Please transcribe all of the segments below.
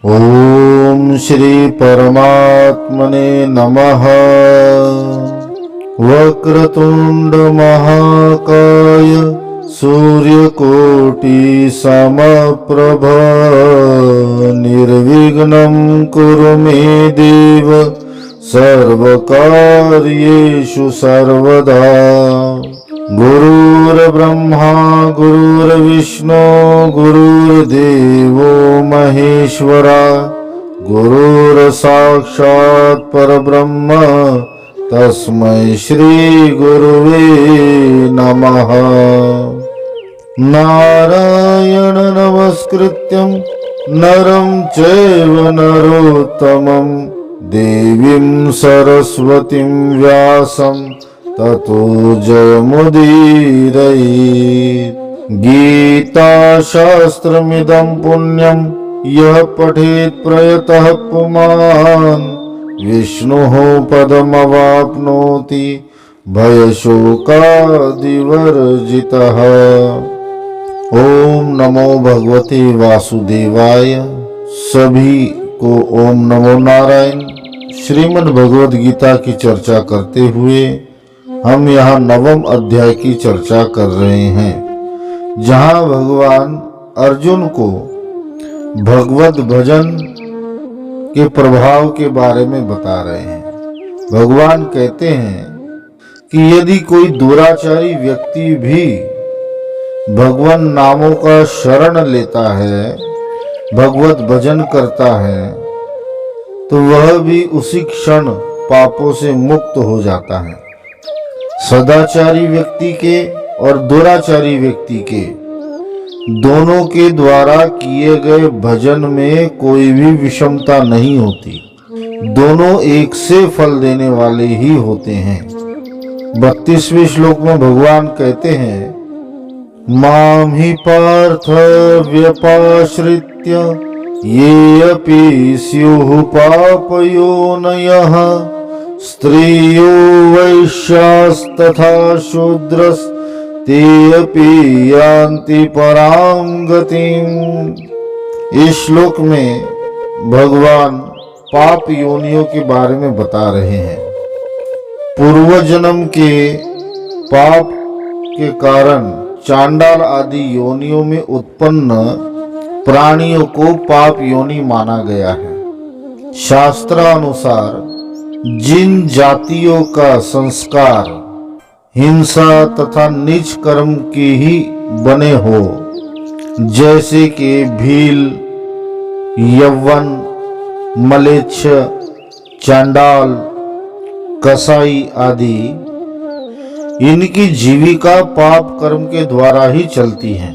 ओम श्री परमात्मने नमः। वक्रतुंड महाकाय सूर्यकोटि समप्रभ निर्विघ्नं कुरु मे देव सर्वकार्येषु सर्वदा। गुरुर्ब्रह्मा गुरुर्विष्णु गुरुर्देवो महेश्वरा। गुरुर्साक्षात् परब्रह्म तस्मै श्री गुरुवे नमः। नारायण नमस्कृत्यं नरं चैव नरोत्तमं देवीं सरस्वतीं व्यासं ततो जयमुदीरयेत्। गीताशास्त्रमिदं पुण्यं यः पठेत् प्रयतः पुमान् विष्णुः पदमवाप्नोति भयशोकादिवर्जितः। ओम नमो भगवते वासुदेवाय। सभी को ओम नमो नारायण। श्रीमद् भगवद गीता की चर्चा करते हुए हम यहाँ 9वें अध्याय की चर्चा कर रहे हैं, जहाँ भगवान अर्जुन को भगवत भजन के प्रभाव के बारे में बता रहे हैं। भगवान कहते हैं कि यदि कोई दुराचारी व्यक्ति भी भगवान नामों का शरण लेता है, भगवत भजन करता है, तो वह भी उसी क्षण पापों से मुक्त हो जाता है। सदाचारी व्यक्ति के और दुराचारी व्यक्ति के दोनों के द्वारा किए गए भजन में कोई भी विषमता नहीं होती। दोनों एक से फल देने वाले ही होते हैं। 32वें श्लोक में भगवान कहते हैं, मां हि पार्थ व्यपाश्रित्य ये अपि स्युः पापयोनयः स्त्रियो वैश्यास्तथा शूद्रस्ते अपि यान्ति परां गतिम्। इस श्लोक में भगवान पाप योनियों के बारे में बता रहे हैं। पूर्व जन्म के पाप के कारण चांडाल आदि योनियों में उत्पन्न प्राणियों को पाप योनि माना गया है। शास्त्रानुसार जिन जातियों का संस्कार हिंसा तथा नीच कर्म के ही बने हो, जैसे कि भील, यव्वन, मलेच्छ, चांडाल, कसाई आदि, इनकी जीविका पाप कर्म के द्वारा ही चलती है।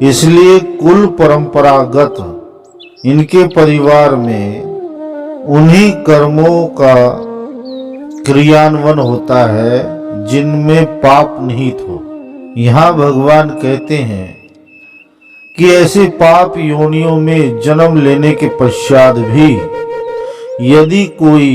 इसलिए कुल परंपरागत इनके परिवार में उन्हीं कर्मों का क्रियान्वयन होता है जिनमें पाप निहित हो। यहाँ भगवान कहते हैं कि ऐसे पाप योनियों में जन्म लेने के पश्चात भी यदि कोई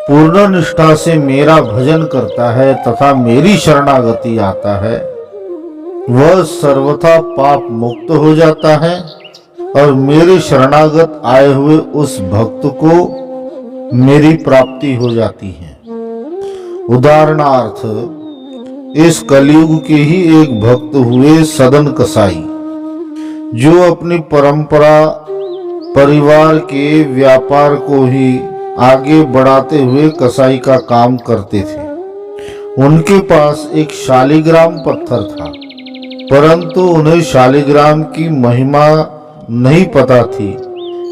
पूर्ण निष्ठा से मेरा भजन करता है तथा मेरी शरणागति आता है, वह सर्वथा पाप मुक्त हो जाता है और मेरे शरणागत आए हुए उस भक्त को मेरी प्राप्ति हो जाती है। उदाहरणार्थ इस कलयुग के ही एक भक्त हुए सदन कसाई, जो अपनी परंपरा परिवार के व्यापार को ही आगे बढ़ाते हुए कसाई का काम करते थे। उनके पास एक शालिग्राम पत्थर था, परंतु उन्हें शालिग्राम की महिमा नहीं पता थी,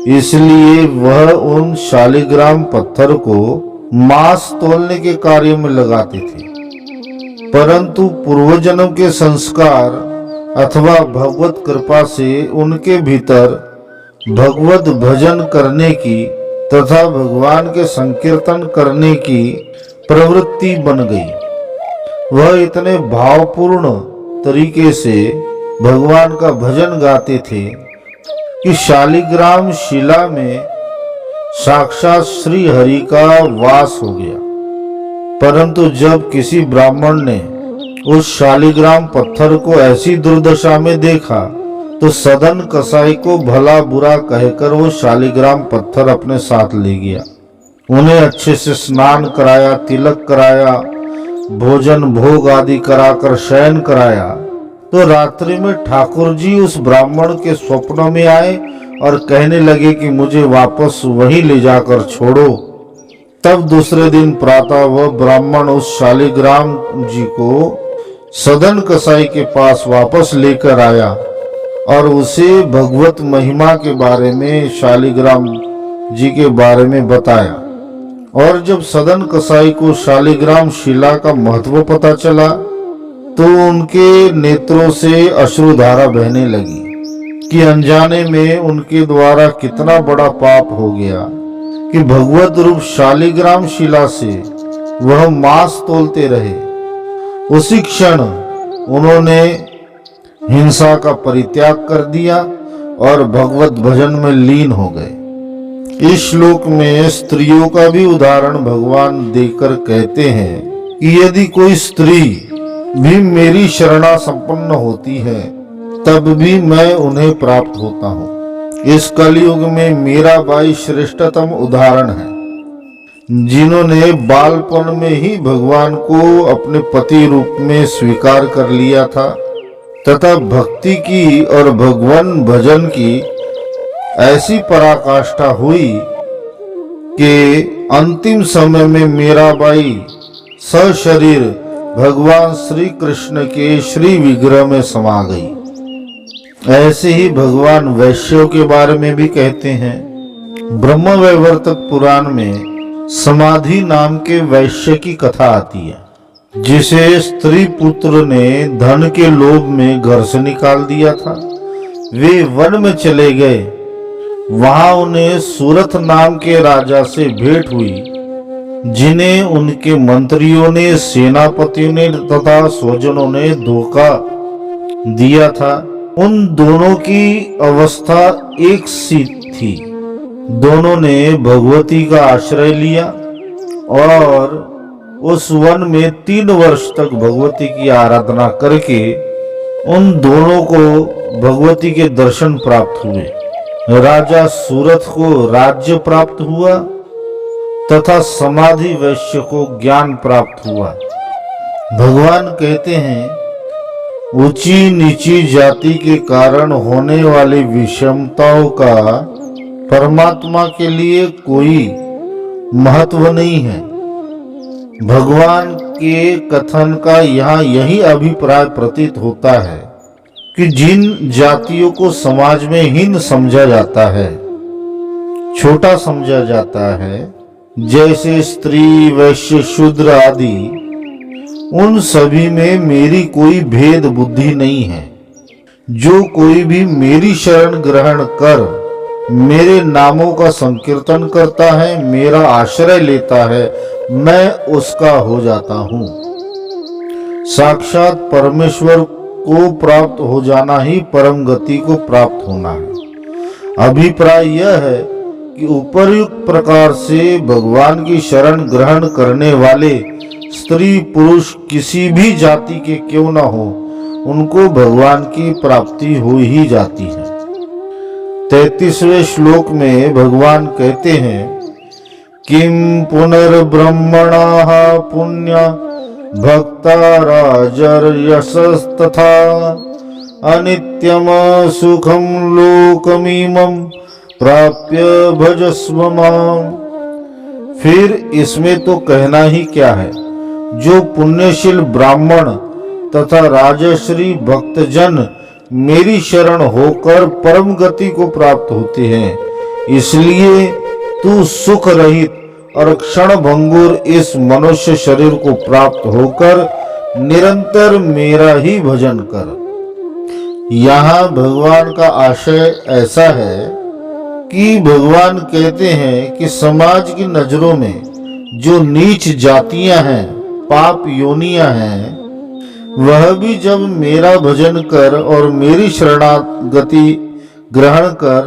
इसलिए वह उन शालिग्राम पत्थर को मांस तोलने के कार्य में लगाते थे। परंतु पूर्वजन्म के संस्कार अथवा भगवत कृपा से उनके भीतर भगवत भजन करने की तथा भगवान के संकीर्तन करने की प्रवृत्ति बन गई। वह इतने भावपूर्ण तरीके से भगवान का भजन गाते थे कि शालिग्राम शिला में साक्षात श्री हरि का वास हो गया। परंतु जब किसी ब्राह्मण ने उस शालिग्राम पत्थर को ऐसी दुर्दशा में देखा तो सदन कसाई को भला बुरा कहकर वो शालिग्राम पत्थर अपने साथ ले गया। उन्हें अच्छे से स्नान कराया, तिलक कराया, भोजन भोग आदि कराकर शयन कराया। तो रात्रि में ठाकुर जी उस ब्राह्मण के स्वप्न में आए और कहने लगे कि मुझे वापस वहीं ले जाकर छोड़ो। तब दूसरे दिन प्रातः वह ब्राह्मण उस शालिग्राम जी को सदन कसाई के पास वापस लेकर आया और उसे भगवत महिमा के बारे में, शालिग्राम जी के बारे में बताया। और जब सदन कसाई को शालिग्राम शिला का महत्व पता चला तो उनके नेत्रों से अश्रुधारा बहने लगी कि अनजाने में उनके द्वारा कितना बड़ा पाप हो गया कि भगवत रूप शालिग्राम शिला से वह मांस तोलते रहे। उसी क्षण उन्होंने हिंसा का परित्याग कर दिया और भगवत भजन में लीन हो गए। इस श्लोक में स्त्रियों का भी उदाहरण भगवान देकर कहते हैं कि यदि कोई स्त्री भी मेरी शरणा संपन्न होती है तब भी मैं उन्हें प्राप्त होता हूँ। इस कलयुग में मीराबाई श्रेष्ठतम उदाहरण है, जिन्होंने बालपन में ही भगवान को अपने पति रूप में स्वीकार कर लिया था तथा भक्ति की और भगवान भजन की ऐसी पराकाष्ठा हुई कि अंतिम समय में मीराबाई सशरीर भगवान श्री कृष्ण के श्री विग्रह में समा गई। ऐसे ही भगवान वैश्यों के बारे में भी कहते हैं। ब्रह्म वैवर्तक पुराण में समाधि नाम के वैश्य की कथा आती है, जिसे स्त्री पुत्र ने धन के लोभ में घर से निकाल दिया था। वे वन में चले गए। वहां उन्हें सूरत नाम के राजा से भेंट हुई, जिन्हें उनके मंत्रियों ने, सेनापतियों ने तथा स्वजनों ने धोखा दिया था। उन दोनों की अवस्था एक सी थी। दोनों ने भगवती का आश्रय लिया और उस वन में 3 वर्ष तक भगवती की आराधना करके उन दोनों को भगवती के दर्शन प्राप्त हुए। राजा सूरत को राज्य प्राप्त हुआ तथा समाधि वैश्य को ज्ञान प्राप्त हुआ। भगवान कहते हैं, ऊंची नीची जाति के कारण होने वाली विषमताओं का परमात्मा के लिए कोई महत्व नहीं है। भगवान के कथन का यहाँ यही अभिप्राय प्रतीत होता है कि जिन जातियों को समाज में हीन समझा जाता है, छोटा समझा जाता है, जैसे स्त्री, वैश्य, शूद्र आदि, उन सभी में मेरी कोई भेद बुद्धि नहीं है। जो कोई भी मेरी शरण ग्रहण कर मेरे नामों का संकीर्तन करता है, मेरा आश्रय लेता है, मैं उसका हो जाता हूँ। साक्षात परमेश्वर को प्राप्त हो जाना ही परम गति को प्राप्त होना है। अभिप्राय यह है कि उपर्युक्त प्रकार से भगवान की शरण ग्रहण करने वाले स्त्री पुरुष किसी भी जाति के क्यों न हो, उनको भगवान की प्राप्ति हो ही जाती है। 33वें श्लोक में भगवान कहते हैं, किम पुनर्ब्रह्मणाः पुण्य भक्ता राजर्यसस्तथा अनित्यम सुखम लोकमीमं प्राप्य भजस्व माम्। फिर इसमें तो कहना ही क्या है। जो पुण्यशील ब्राह्मण तथा राजश्री भक्तजन मेरी शरण होकर परम गति को प्राप्त होते हैं, इसलिए तू सुख रहित और क्षण भंगुर इस मनुष्य शरीर को प्राप्त होकर निरंतर मेरा ही भजन कर। यहाँ भगवान का आशय ऐसा है कि भगवान कहते हैं कि समाज की नजरों में जो नीच जातियां हैं, पाप योनियां हैं, वह भी जब मेरा भजन कर और मेरी शरणागति ग्रहण कर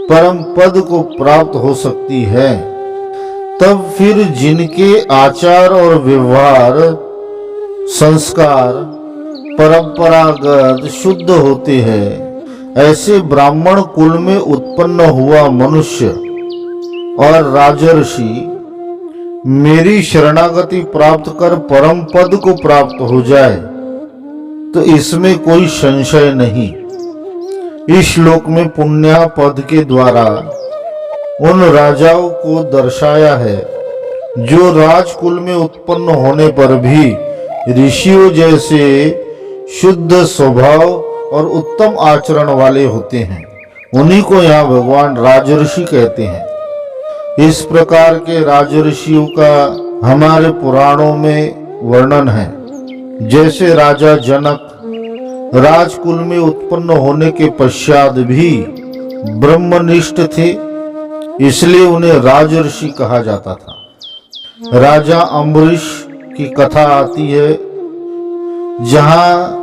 परम पद को प्राप्त हो सकती है। तब फिर जिनके आचार और व्यवहार संस्कार परंपरागत शुद्ध होते हैं, ऐसे ब्राह्मण कुल में उत्पन्न हुआ मनुष्य और राजर्षि मेरी शरणागति प्राप्त कर परम पद को प्राप्त हो जाए तो इसमें कोई संशय नहीं। इस श्लोक में पुण्या पद के द्वारा उन राजाओं को दर्शाया है जो राजकुल में उत्पन्न होने पर भी ऋषियों जैसे शुद्ध स्वभाव और उत्तम आचरण वाले होते हैं। उन्हीं को यहाँ भगवान राजर्षि कहते हैं। इस प्रकार के राजर्षियों का हमारे पुराणों में वर्णन है। जैसे राजा जनक राजकुल में उत्पन्न होने के पश्चात भी ब्रह्मनिष्ठ थे, इसलिए उन्हें राजर्षि कहा जाता था। राजा अम्बरीश की कथा आती है जहां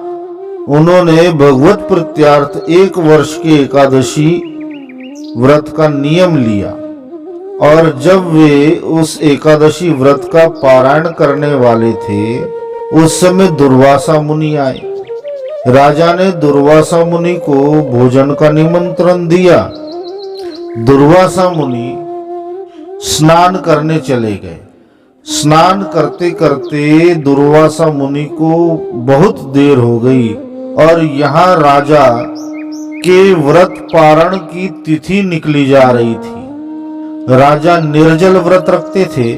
उन्होंने भगवत प्रीत्यार्थ 1 वर्ष की एकादशी व्रत का नियम लिया और जब वे उस एकादशी व्रत का पारायण करने वाले थे उस समय दुर्वासा मुनि आए। राजा ने दुर्वासा मुनि को भोजन का निमंत्रण दिया। दुर्वासा मुनि स्नान करने चले गए। स्नान करते करते दुर्वासा मुनि को बहुत देर हो गई और यहाँ राजा के व्रत पारण की तिथि निकली जा रही थी। राजा निर्जल व्रत रखते थे,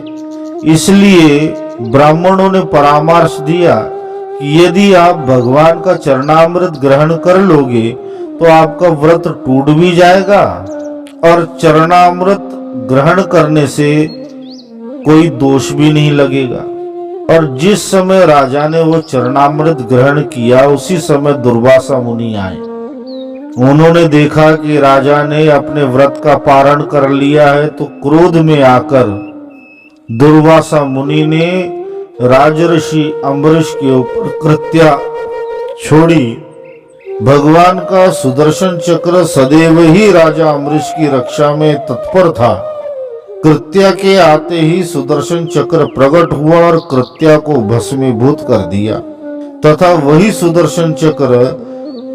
इसलिए ब्राह्मणों ने परामर्श दिया कि यदि आप भगवान का चरणामृत ग्रहण कर लोगे तो आपका व्रत टूट भी जाएगा और चरणामृत ग्रहण करने से कोई दोष भी नहीं लगेगा। और जिस समय राजा ने वो चरणामृत ग्रहण किया उसी समय दुर्वासा मुनि आए। उन्होंने देखा कि राजा ने अपने व्रत का पारण कर लिया है तो क्रोध में आकर दुर्वासा मुनि ने राजर्षि अम्बरीश के ऊपर कृत्या छोड़ी। भगवान का सुदर्शन चक्र सदैव ही राजा अम्बरीश की रक्षा में तत्पर था। कृत्या के आते ही सुदर्शन चक्र प्रकट हुआ और कृत्या को भस्मीभूत कर दिया तथा वही सुदर्शन चक्र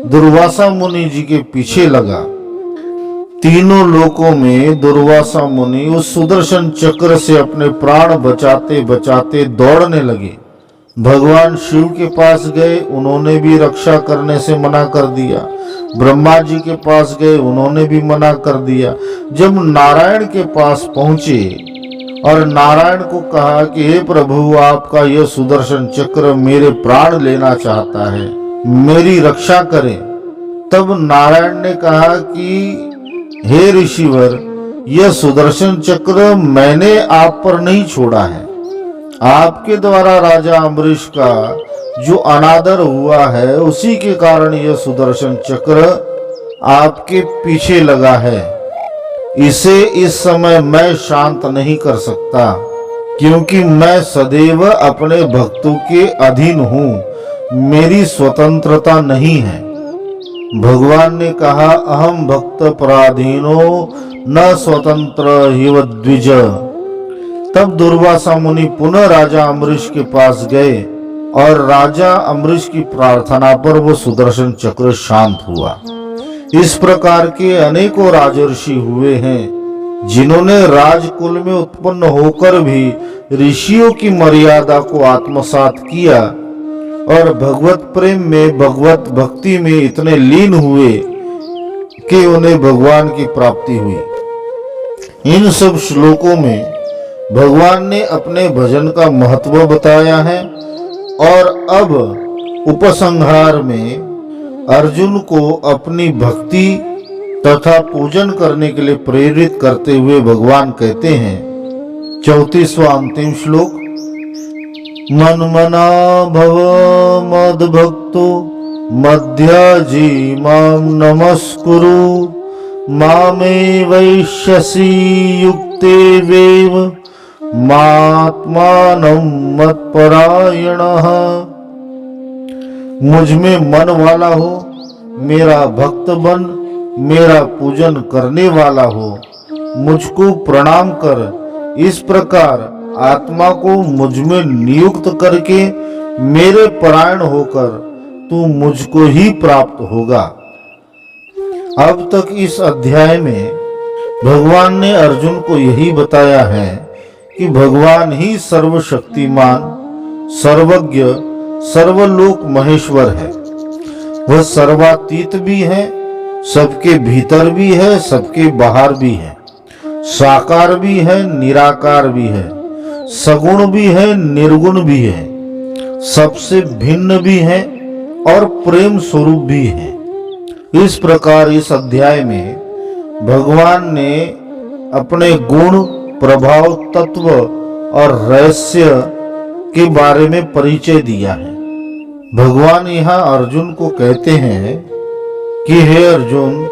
दुर्वासा मुनि जी के पीछे लगा। तीनों लोकों में दुर्वासा मुनि उस सुदर्शन चक्र से अपने प्राण बचाते बचाते दौड़ने लगे। भगवान शिव के पास गए, उन्होंने भी रक्षा करने से मना कर दिया। ब्रह्मा जी के पास गए, उन्होंने भी मना कर दिया। जब नारायण के पास पहुंचे और नारायण को कहा कि हे प्रभु, आपका यह सुदर्शन चक्र मेरे प्राण लेना चाहता है, मेरी रक्षा करें, तब नारायण ने कहा कि हे ऋषिवर, यह सुदर्शन चक्र मैंने आप पर नहीं छोड़ा है, आपके द्वारा राजा अम्बरीश का जो अनादर हुआ है उसी के कारण यह सुदर्शन चक्र आपके पीछे लगा है। इसे इस समय मैं शांत नहीं कर सकता क्योंकि मैं सदैव अपने भक्तों के अधीन हूँ, मेरी स्वतंत्रता नहीं है। भगवान ने कहा, अहम भक्त पराधीनो न स्वतंत्र हिव द्विज। तब दुर्वासा मुनि पुनः राजा अम्बरीश के पास गए और राजा अम्बरीश की प्रार्थना पर वो सुदर्शन चक्र शांत हुआ। इस प्रकार के अनेकों राजर्षि हुए हैं जिन्होंने राजकुल में उत्पन्न होकर भी ऋषियों की मर्यादा को आत्मसात किया और भगवत प्रेम में, भगवत भक्ति में इतने लीन हुए कि उन्हें भगवान की प्राप्ति हुई। इन सब श्लोकों में भगवान ने अपने भजन का महत्व बताया है और अब उपसंहार में अर्जुन को अपनी भक्ति तथा पूजन करने के लिए प्रेरित करते हुए भगवान कहते हैं, 34वां अंतिम श्लोक, मन्मना भव मद्भक्तो मध्याजी माम नमस्कुरु मामे वैश्यसि युक्ते वेव मात्मानं मत्परायणः। मुझ में मन वाला हो, मेरा भक्त बन, मेरा पूजन करने वाला हो, मुझको प्रणाम कर। इस प्रकार आत्मा को मुझ में नियुक्त करके मेरे परायण होकर तू मुझको ही प्राप्त होगा। अब तक इस अध्याय में भगवान ने अर्जुन को यही बताया है कि भगवान ही सर्वशक्तिमान, सर्वज्ञ, सर्वलोक महेश्वर है। वह सर्वातीत भी है, सबके भीतर भी है, सबके बाहर भी है, साकार भी है, निराकार भी है, सगुण भी है, निर्गुण भी है, सबसे भिन्न भी है और प्रेम स्वरूप भी है। इस प्रकार इस अध्याय में भगवान ने अपने गुण, प्रभाव, तत्व और रहस्य के बारे में परिचय दिया है। भगवान यहाँ अर्जुन को कहते हैं कि हे अर्जुन,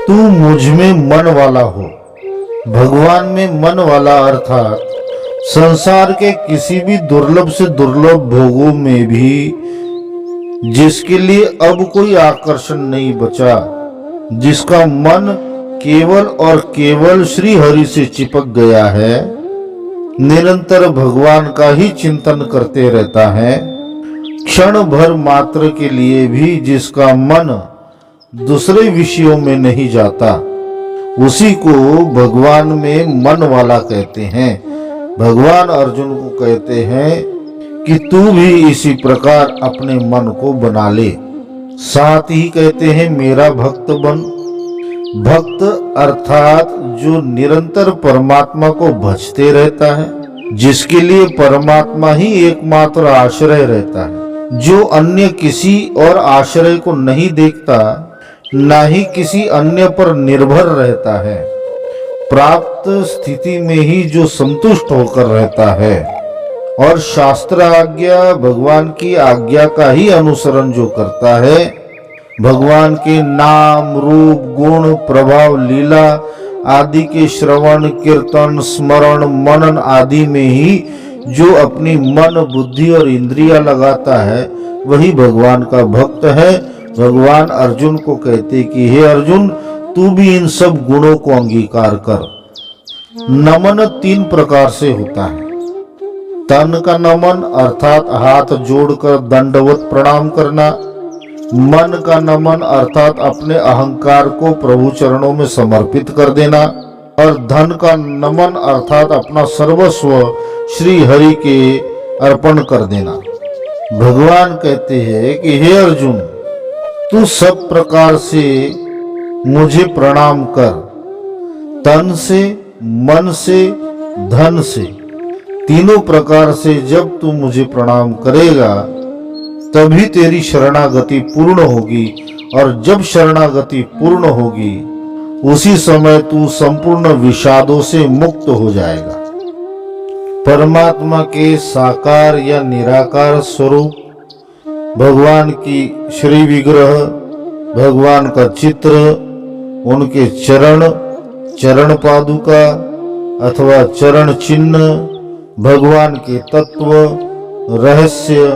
तू मुझ में मन वाला हो। भगवान में मन वाला अर्थात संसार के किसी भी दुर्लभ से दुर्लभ भोगों में भी जिसके लिए अब कोई आकर्षण नहीं बचा, जिसका मन केवल और केवल श्री हरि से चिपक गया है, निरंतर भगवान का ही चिंतन करते रहता है, क्षण भर मात्र के लिए भी जिसका मन दूसरे विषयों में नहीं जाता, उसी को भगवान में मन वाला कहते हैं। भगवान अर्जुन को कहते हैं कि तू भी इसी प्रकार अपने मन को बना ले। साथ ही कहते हैं मेरा भक्त बन। भक्त अर्थात जो निरंतर परमात्मा को भजते रहता है, जिसके लिए परमात्मा ही एकमात्र आश्रय रहता है, जो अन्य किसी और आश्रय को नहीं देखता, ना ही किसी अन्य पर निर्भर रहता है, प्राप्त स्थिति में ही जो संतुष्ट होकर रहता है और शास्त्र आज्ञा, भगवान की आज्ञा का ही अनुसरण जो करता है, भगवान के नाम, रूप, गुण, प्रभाव, लीला आदि के श्रवण, कीर्तन, स्मरण, मनन आदि में ही जो अपनी मन, बुद्धि और इंद्रियां लगाता है, वही भगवान का भक्त है। भगवान अर्जुन को कहते कि हे अर्जुन, तू भी इन सब गुणों को अंगीकार कर। नमन 3 प्रकार से होता है। तन का नमन अर्थात हाथ जोड़कर दंडवत प्रणाम करना। मन का नमन अर्थात अपने अहंकार को प्रभु चरणों में समर्पित कर देना। और धन का नमन अर्थात अपना सर्वस्व श्री हरि के अर्पण कर देना। भगवान कहते हैं कि हे अर्जुन, तू सब प्रकार से मुझे प्रणाम कर। तन से, मन से, धन से, तीनों प्रकार से जब तू मुझे प्रणाम करेगा तभी तेरी शरणागति पूर्ण होगी, और जब शरणागति पूर्ण होगी उसी समय तू संपूर्ण विषादों से मुक्त हो जाएगा। परमात्मा के साकार या निराकार स्वरूप, भगवान की श्री विग्रह, भगवान का चित्र, उनके चरण, चरण पादुका अथवा चरण चिन्ह, भगवान के तत्व, रहस्य,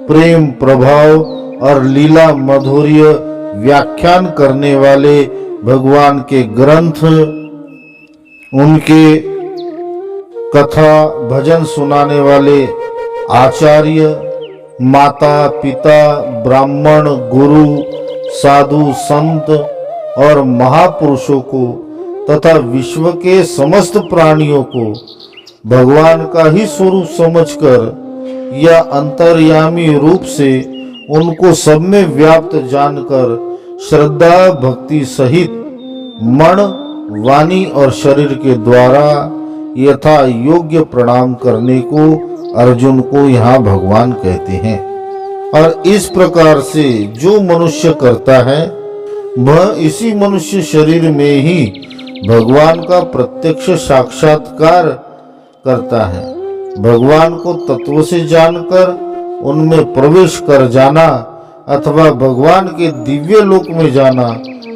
प्रेम, प्रभाव और लीला माधुर्य व्याख्यान करने वाले भगवान के ग्रंथ, उनके कथा भजन सुनाने वाले आचार्य, माता पिता, ब्राह्मण, गुरु, साधु, संत और महापुरुषों को तथा विश्व के समस्त प्राणियों को भगवान का ही स्वरूप समझकर या अंतर्यामी रूप से उनको सब में व्याप्त जानकर श्रद्धा भक्ति सहित मन, वाणी और शरीर के द्वारा यथा योग्य प्रणाम करने को अर्जुन को यहाँ भगवान कहते हैं। और इस प्रकार से जो मनुष्य करता है वह इसी मनुष्य शरीर में ही भगवान का प्रत्यक्ष साक्षात्कार करता है। भगवान को तत्व से जानकर उनमें प्रवेश कर जाना अथवा भगवान के दिव्य लोक में जाना,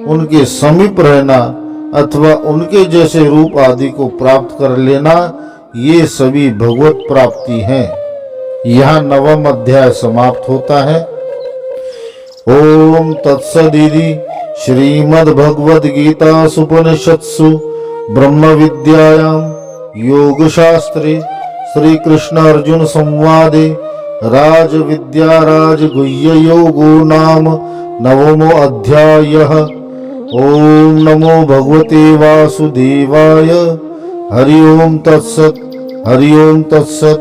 उनके समीप रहना अथवा उनके जैसे रूप आदि को प्राप्त कर लेना, ये सभी भगवत प्राप्ति हैं। यहाँ 9वां अध्याय समाप्त होता है। ओम तत्सदिति श्रीमद्भगवद गीता उपनिषत्सु ब्रह्म विद्यायां योग शास्त्रे श्री कृष्ण अर्जुन संवादे राज विद्या राज गुह्य योगो नाम 9मो अध्यायः। ओम नमो भगवते वासुदेवाय। हरि ओम तत्सत, हरि ओम तत्सत,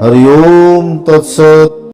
हरि ओम तत्सत।